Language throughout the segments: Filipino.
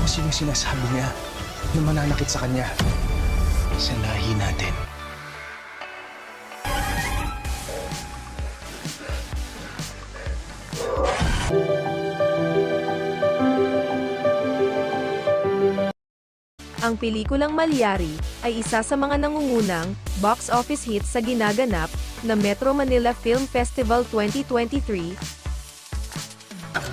kasi yung sinasabi niya na mananakit sa kanya. Sa lahi natin. Ang pelikulang Malyari ay isa sa mga nangungunang box office hits sa ginaganap na Metro Manila Film Festival 2023.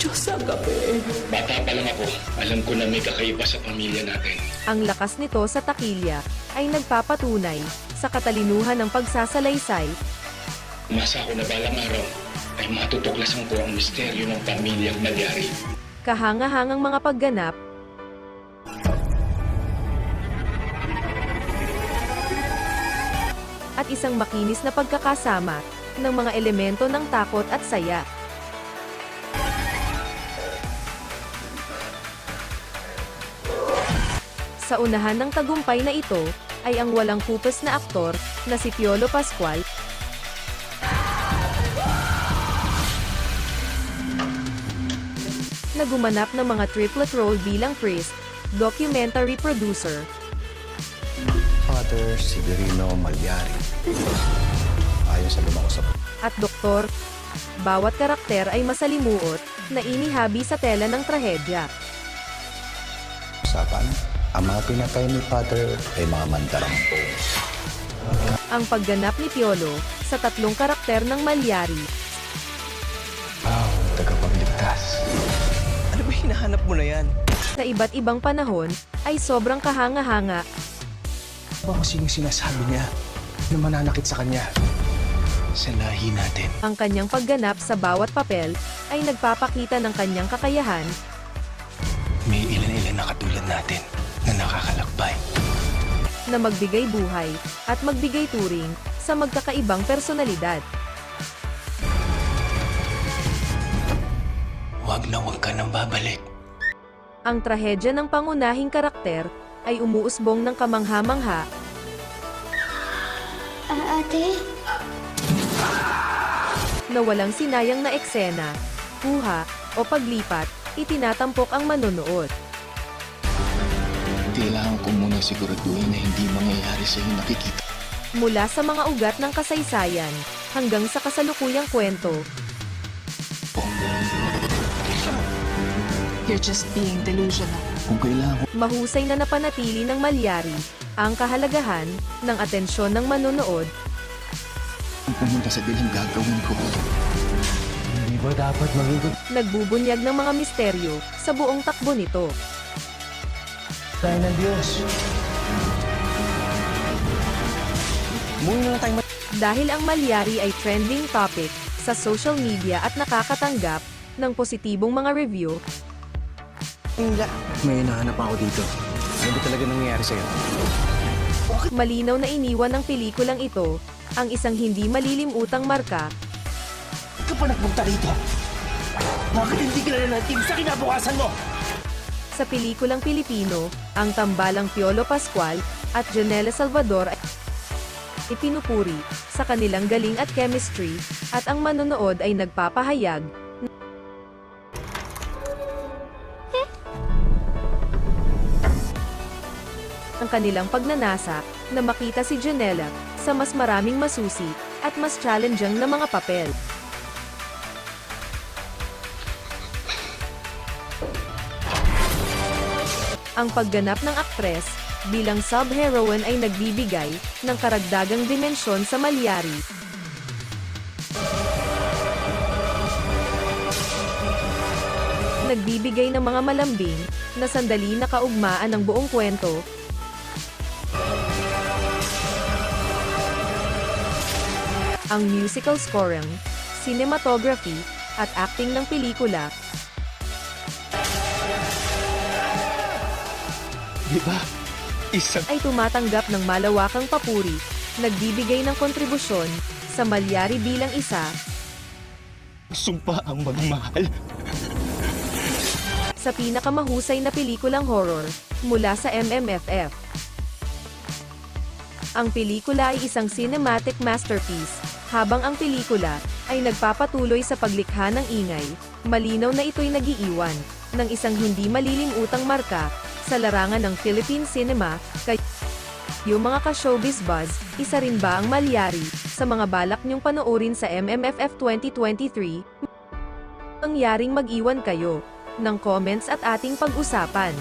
Diyos sa gabi. Bata pa lang ako, alam ko na may kakaiba sa pamilya natin. Ang lakas nito sa takilya ay nagpapatunay sa katalinuhan ng pagsasalaysay. Umasa ako na balang araw ay matutuklasan ko ang misteryo ng pamilyang Malyari. Kahanga-hangang mga pagganap, at isang makinis na pagkakasama ng mga elemento ng takot at saya. Sa unahan ng tagumpay na ito, ay ang walang kupes na aktor na si Piolo Pascual, na gumanap ng mga triplet role bilang priest, documentary producer, Father Severino Malyari. Ayon sa lumakusap. at doktor. Bawat karakter ay masalimuot na inihabi sa tela ng trahedya. Usapan, ang mga pinatay ni Father ay mga mandarampo. Ang pagganap ni Piolo sa tatlong karakter ng Malyari Wow, tagapagligtas. Ano ba hinahanap mo na yan? sa iba't ibang panahon ay sobrang kahanga-hanga. Ano kasi yung sinasabi niya na mananakit sa kanya. Sa lahi natin. Ang kanyang pagganap sa bawat papel ay nagpapakita ng kanyang kakayahan May ilan-ilan na katulad natin na nakakalakbay. na magbigay buhay at magbigay turing sa magkakaibang personalidad. Huwag na huwag ka nang babalik. Ang trahedya ng pangunahing karakter ay umuusbong ng kamangha-mangha Ate? na walang sinayang na eksena, kuha, o paglipat, itinatampok ang manonood. Kailangan ko muna siguraduhin na hindi mangyayari sa iyo nakikita. Mula sa mga ugat ng kasaysayan hanggang sa kasalukuyang kwento, You're just being delusional. Kung kailangan ko mahusay na napanatili ng Malyari ang kahalagahan ng atensyon ng manonood. pumunta sa dilim, gagawin ko. Hindi ba dapat magiging Nagbubunyag ng mga misteryo sa buong takbo nito. tayo ng Diyos? Umuwi na lang tayo Dahil ang Malyari ay trending topic sa social media at nakakatanggap ng positibong mga review, matingga. May hinahanap ako dito. Ano ba talaga nangyayari sa'yo? malinaw na iniwan ng pelikulang ito ang isang hindi malilimutang marka Ka pa nagpunta rito? Bakit hindi ka na natin sa kinabukasan mo? sa pelikulang Pilipino. Ang tambalang Piolo Pascual at Janela Salvador ay ipinupuri sa kanilang galing at chemistry, at ang manonood ay nagpapahayag ang kanilang pagnanasa na makita si Janela sa mas maraming masusi at mas challenging na mga papel. Ang pagganap ng aktres bilang sub-heroine ay nagbibigay ng karagdagang dimensyon sa Malyari. Nagbibigay ng mga malambing na sandali na kaugmaan ng buong kwento. Ang musical scoring, cinematography, at acting ng pelikula Di ba? Isang ay tumatanggap ng malawakang papuri, nagbibigay ng kontribusyon sa Malyari bilang isa sumpa ang magmahal. sa pinakamahusay na pelikulang horror mula sa MMFF. Ang pelikula ay isang cinematic masterpiece, habang ang pelikula ay nagpapatuloy sa paglikha ng ingay, malinaw na ito'y nagiiwan ng isang hindi malilimutang marka sa larangan ng Philippine cinema. Yung mga ka-showbiz buzz, isa rin ba ang malyari sa mga balak niyong panoorin sa MMFF 2023? Mangyaring mag-iwan kayo ng comments at ating pag-usapan.